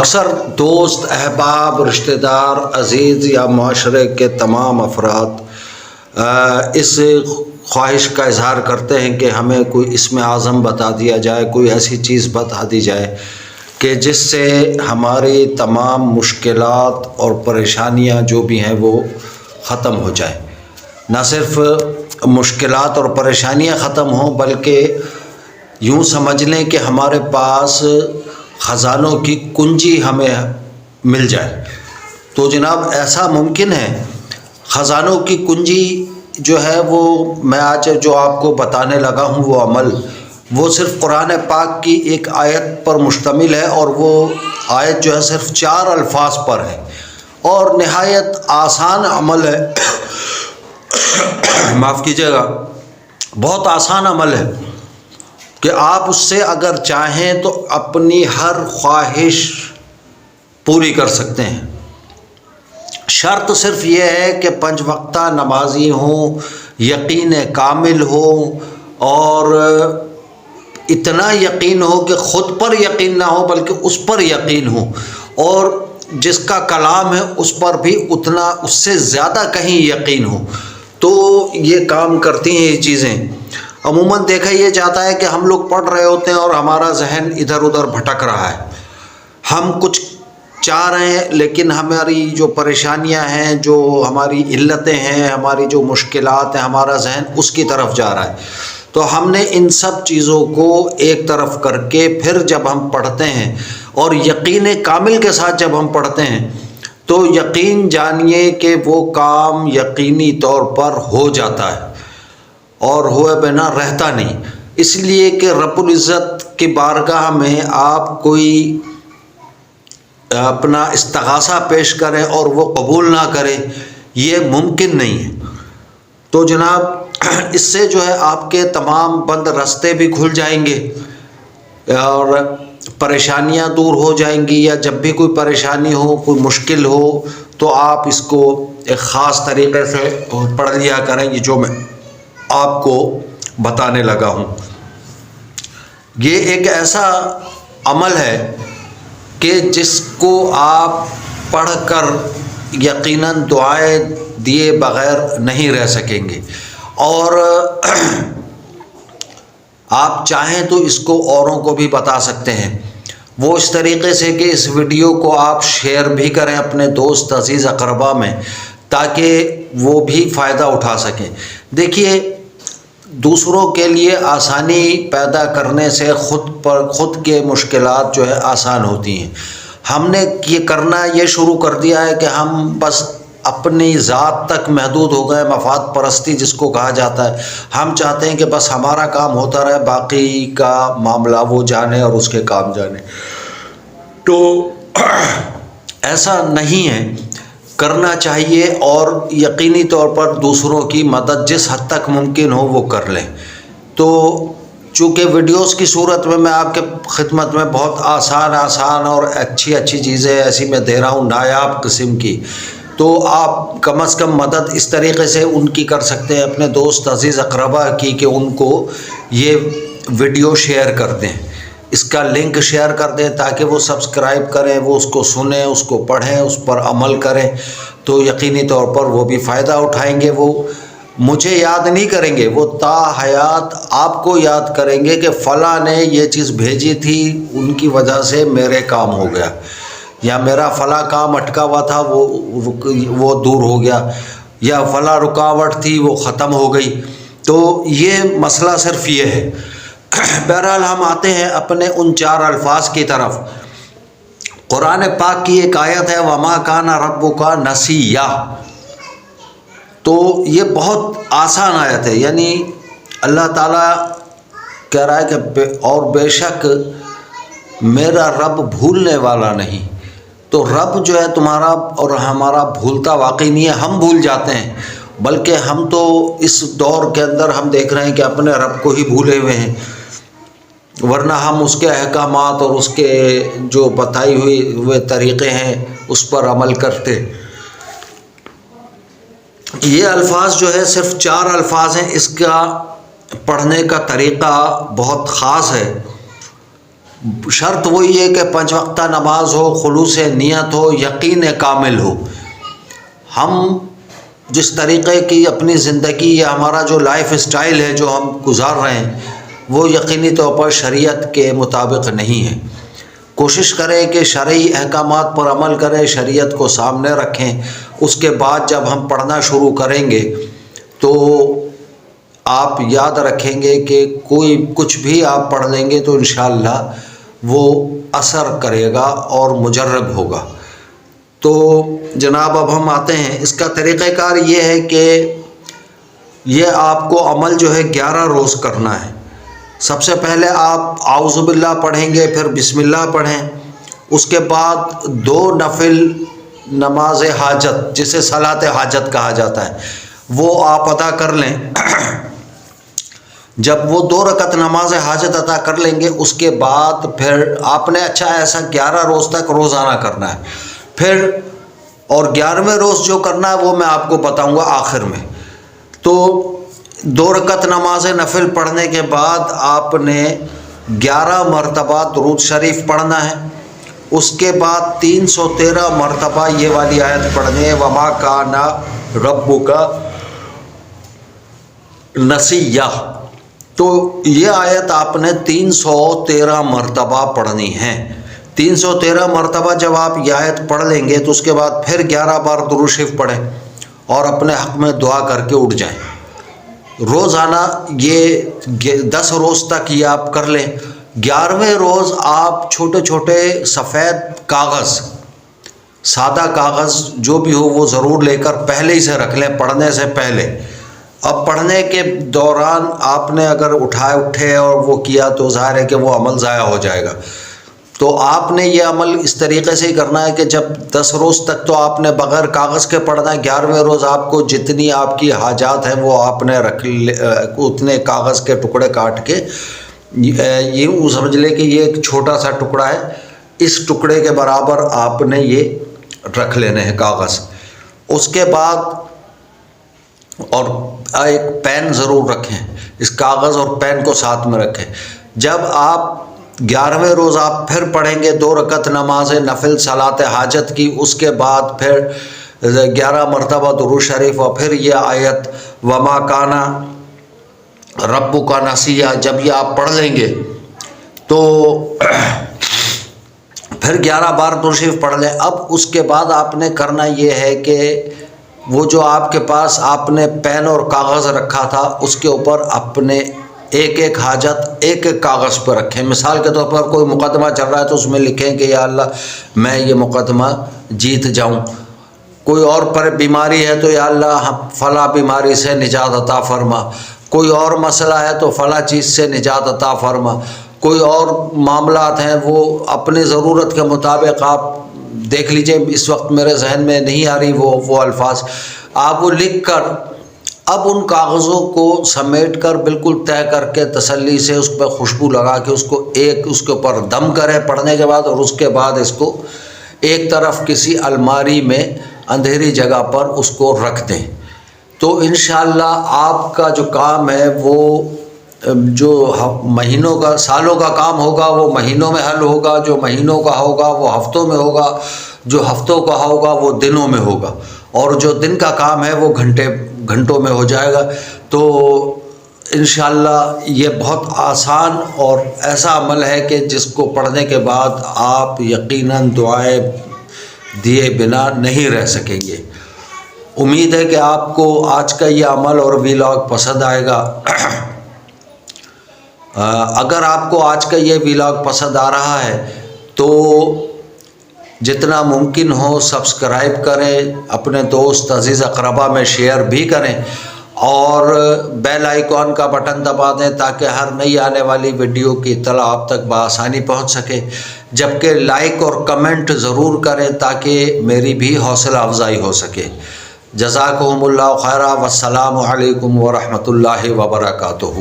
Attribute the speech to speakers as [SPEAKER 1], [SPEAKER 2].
[SPEAKER 1] اثر دوست، احباب، رشتہ دار، عزیز یا معاشرے کے تمام افراد اس خواہش کا اظہار کرتے ہیں کہ ہمیں کوئی اسم اعظم بتا دیا جائے، کوئی ایسی چیز بتا دی جائے کہ جس سے ہماری تمام مشکلات اور پریشانیاں جو بھی ہیں وہ ختم ہو جائیں۔ نہ صرف مشکلات اور پریشانیاں ختم ہوں بلکہ یوں سمجھ لیں کہ ہمارے پاس خزانوں کی کنجی ہمیں مل جائے۔ تو جناب ایسا ممکن ہے؟ خزانوں کی کنجی جو ہے وہ میں آج جو آپ کو بتانے لگا ہوں وہ عمل، وہ صرف قرآن پاک کی ایک آیت پر مشتمل ہے، اور وہ آیت جو ہے صرف 4 الفاظ پر ہے اور نہایت آسان عمل ہے۔ معاف کیجیے گا، بہت آسان عمل ہے کہ آپ اس سے اگر چاہیں تو اپنی ہر خواہش پوری کر سکتے ہیں۔ شرط صرف یہ ہے کہ 5 وقتہ نمازی ہوں، یقین کامل ہو، اور اتنا یقین ہو کہ خود پر یقین نہ ہو بلکہ اس پر یقین ہو، اور جس کا کلام ہے اس پر بھی اتنا اس سے زیادہ کہیں یقین ہو، تو یہ کام کرتی ہیں یہ چیزیں۔ عموماً دیکھا یہ جاتا ہے کہ ہم لوگ پڑھ رہے ہوتے ہیں اور ہمارا ذہن ادھر ادھر بھٹک رہا ہے، ہم کچھ چاہ رہے ہیں لیکن ہماری جو پریشانیاں ہیں، جو ہماری علتیں ہیں، ہماری جو مشکلات ہیں، ہمارا ذہن اس کی طرف جا رہا ہے۔ تو ہم نے ان سب چیزوں کو ایک طرف کر کے پھر جب ہم پڑھتے ہیں اور یقین کامل کے ساتھ جب ہم پڑھتے ہیں تو یقین جانیے کہ وہ کام یقینی طور پر ہو جاتا ہے اور ہوئے بنا رہتا نہیں۔ اس لیے کہ رب العزت کی بارگاہ میں آپ کوئی اپنا استغاثہ پیش کریں اور وہ قبول نہ کرے، یہ ممکن نہیں ہے۔ تو جناب اس سے جو ہے آپ کے تمام بند راستے بھی کھل جائیں گے اور پریشانیاں دور ہو جائیں گی، یا جب بھی کوئی پریشانی ہو، کوئی مشکل ہو تو آپ اس کو ایک خاص طریقے سے پڑھ لیا کریں، یہ جو میں آپ کو بتانے لگا ہوں۔ یہ ایک ایسا عمل ہے کہ جس کو آپ پڑھ کر یقیناً دعائیں دیے بغیر نہیں رہ سکیں گے، اور آپ چاہیں تو اس کو اوروں کو بھی بتا سکتے ہیں، وہ اس طریقے سے کہ اس ویڈیو کو آپ شیئر بھی کریں اپنے دوست عزیز اقربا میں، تاکہ وہ بھی فائدہ اٹھا سکیں۔ دیکھیے، دوسروں کے لیے آسانی پیدا کرنے سے خود کے مشکلات جو ہے آسان ہوتی ہیں۔ ہم نے یہ کرنا یہ شروع کر دیا ہے کہ ہم بس اپنی ذات تک محدود ہو گئے، مفاد پرستی جس کو کہا جاتا ہے۔ ہم چاہتے ہیں کہ بس ہمارا کام ہوتا رہے، باقی کا معاملہ وہ جانے اور اس کے کام جانے۔ تو ایسا نہیں ہے، کرنا چاہیے اور یقینی طور پر دوسروں کی مدد جس حد تک ممکن ہو وہ کر لیں۔ تو چونکہ ویڈیوز کی صورت میں آپ کے خدمت میں بہت آسان اور اچھی چیزیں ایسی میں دے رہا ہوں، نایاب قسم کی، تو آپ کم از کم مدد اس طریقے سے ان کی کر سکتے ہیں، اپنے دوست عزیز اقربا کی، کہ ان کو یہ ویڈیو شیئر کر دیں، اس کا لنک شیئر کر دیں تاکہ وہ سبسکرائب کریں، وہ اس کو سنیں، اس کو پڑھیں، اس پر عمل کریں، تو یقینی طور پر وہ بھی فائدہ اٹھائیں گے۔ وہ مجھے یاد نہیں کریں گے، وہ تا حیات آپ کو یاد کریں گے کہ فلاں نے یہ چیز بھیجی تھی، ان کی وجہ سے میرے کام ہو گیا، یا میرا فلاں کام اٹکا ہوا تھا وہ دور ہو گیا، یا فلاں رکاوٹ تھی وہ ختم ہو گئی۔ تو یہ مسئلہ صرف یہ ہے۔ بہرحال ہم آتے ہیں اپنے ان 4 الفاظ کی طرف۔ قرآن پاک کی ایک آیت ہے، وَمَا كَانَ رَبُّكَ نَسِيًّا۔ تو یہ بہت آسان آیت ہے، یعنی اللہ تعالیٰ کہہ رہا ہے کہ اور بے شک میرا رب بھولنے والا نہیں۔ تو رب جو ہے تمہارا اور ہمارا بھولتا واقعی نہیں ہے، ہم بھول جاتے ہیں، بلکہ ہم تو اس دور کے اندر ہم دیکھ رہے ہیں کہ اپنے رب کو ہی بھولے ہوئے ہیں، ورنہ ہم اس کے احکامات اور اس کے جو بتائی ہوئے طریقے ہیں اس پر عمل کرتے۔ یہ الفاظ جو ہے صرف 4 الفاظ ہیں، اس کا پڑھنے کا طریقہ بہت خاص ہے۔ شرط وہی ہے کہ 5 وقتہ نماز ہو، خلوص نیت ہو، یقین کامل ہو۔ ہم جس طریقے کی اپنی زندگی یا ہمارا جو لائف اسٹائل ہے جو ہم گزار رہے ہیں وہ یقینی طور پر شریعت کے مطابق نہیں ہے۔ کوشش کریں کہ شرعی احکامات پر عمل کریں، شریعت کو سامنے رکھیں۔ اس کے بعد جب ہم پڑھنا شروع کریں گے تو آپ یاد رکھیں گے کہ کچھ بھی آپ پڑھ لیں گے تو انشاءاللہ وہ اثر کرے گا اور مجرب ہوگا۔ تو جناب اب ہم آتے ہیں، اس کا طریقہ کار یہ ہے کہ یہ آپ کو عمل جو ہے 11 روز کرنا ہے۔ سب سے پہلے آپ اعوذ باللہ پڑھیں گے، پھر بسم اللہ پڑھیں، اس کے بعد 2 نفل نماز حاجت جسے صلاۃ حاجت کہا جاتا ہے وہ آپ ادا کر لیں۔ جب وہ 2 رکعت نماز حاجت ادا کر لیں گے اس کے بعد پھر آپ نے ایسا 11 روز تک روزانہ کرنا ہے۔ پھر اور 11ویں روز جو کرنا ہے وہ میں آپ کو بتاؤں گا آخر میں۔ تو 2 رکعت نماز نفل پڑھنے کے بعد آپ نے 11 مرتبہ درود شریف پڑھنا ہے۔ اس کے بعد 313 مرتبہ یہ والی آیت پڑھنے، وما کان ربک نسیہ۔ تو یہ آیت آپ نے 313 مرتبہ پڑھنی ہے۔ 313 مرتبہ جب آپ یہ آیت پڑھ لیں گے تو اس کے بعد پھر 11 بار درود شریف پڑھیں اور اپنے حق میں دعا کر کے اٹھ جائیں۔ روزانہ یہ 10 روز تک یہ آپ کر لیں۔ 11ویں روز آپ چھوٹے چھوٹے سفید کاغذ، سادہ کاغذ جو بھی ہو وہ ضرور لے کر پہلے ہی سے رکھ لیں پڑھنے سے پہلے۔ اب پڑھنے کے دوران آپ نے اگر اٹھے اور وہ کیا تو ظاہر ہے کہ وہ عمل ضائع ہو جائے گا۔ تو آپ نے یہ عمل اس طریقے سے ہی کرنا ہے کہ جب 10 روز تک تو آپ نے بغیر کاغذ کے پڑھنا ہے، 11ویں روز آپ کو جتنی آپ کی حاجات ہیں وہ آپ نے اتنے کاغذ کے ٹکڑے کاٹ کے یہ سمجھ لے کہ یہ ایک چھوٹا سا ٹکڑا ہے، اس ٹکڑے کے برابر آپ نے یہ رکھ لینے ہیں کاغذ۔ اس کے بعد اور ایک پین ضرور رکھیں، اس کاغذ اور پین کو ساتھ میں رکھیں۔ جب آپ 11ویں روز آپ پھر پڑھیں گے 2 رکعت نماز نفل صلاۃ حاجت کی، اس کے بعد پھر 11 مرتبہ درود شریف اور پھر یہ آیت وما کان ربک نسیہ، جب یہ آپ پڑھ لیں گے تو پھر 11 بار درود شریف پڑھ لیں۔ اب اس کے بعد آپ نے کرنا یہ ہے کہ وہ جو آپ کے پاس آپ نے پین اور کاغذ رکھا تھا اس کے اوپر اپنے ایک حاجت ایک کاغذ پر رکھیں۔ مثال کے طور پر کوئی مقدمہ چل رہا ہے تو اس میں لکھیں کہ یا اللہ میں یہ مقدمہ جیت جاؤں۔ کوئی اور پر بیماری ہے تو یا اللہ فلاں بیماری سے نجات عطا فرما۔ کوئی اور مسئلہ ہے تو فلاں چیز سے نجات عطا فرما۔ کوئی اور معاملات ہیں وہ اپنی ضرورت کے مطابق آپ دیکھ لیجئے، اس وقت میرے ذہن میں نہیں آ رہی وہ الفاظ، آپ وہ لکھ کر اب ان کاغذوں کو سمیٹ کر بالکل طے کر کے تسلی سے اس پہ خوشبو لگا کے اس کے اوپر دم کریں پڑھنے کے بعد، اور اس کے بعد اس کو ایک طرف کسی الماری میں اندھیری جگہ پر اس کو رکھ دیں۔ تو انشاءاللہ آپ کا جو کام ہے وہ جو مہینوں کا سالوں کا کام ہوگا وہ مہینوں میں حل ہوگا، جو مہینوں کا ہوگا وہ ہفتوں میں ہوگا، جو ہفتوں کا ہوگا وہ دنوں میں ہوگا، اور جو دن کا کام ہے وہ گھنٹوں میں ہو جائے گا۔ تو انشاءاللہ یہ بہت آسان اور ایسا عمل ہے کہ جس کو پڑھنے کے بعد آپ یقیناً دعائیں دیے بنا نہیں رہ سکیں گے۔ امید ہے کہ آپ کو آج کا یہ عمل اور ویلاگ پسند آئے گا۔ اگر آپ کو آج کا یہ ویلاگ پسند آ رہا ہے تو جتنا ممکن ہو سبسکرائب کریں، اپنے دوست عزیز اقربا میں شیئر بھی کریں، اور بیل آئیکن کا بٹن دبا دیں تاکہ ہر نئی آنے والی ویڈیو کی اطلاع آپ تک بآسانی پہنچ سکے۔ جبکہ لائک اور کمنٹ ضرور کریں تاکہ میری بھی حوصلہ افزائی ہو سکے۔ جزاکم اللہ خیرا، والسلام علیکم ورحمۃ اللہ وبرکاتہ۔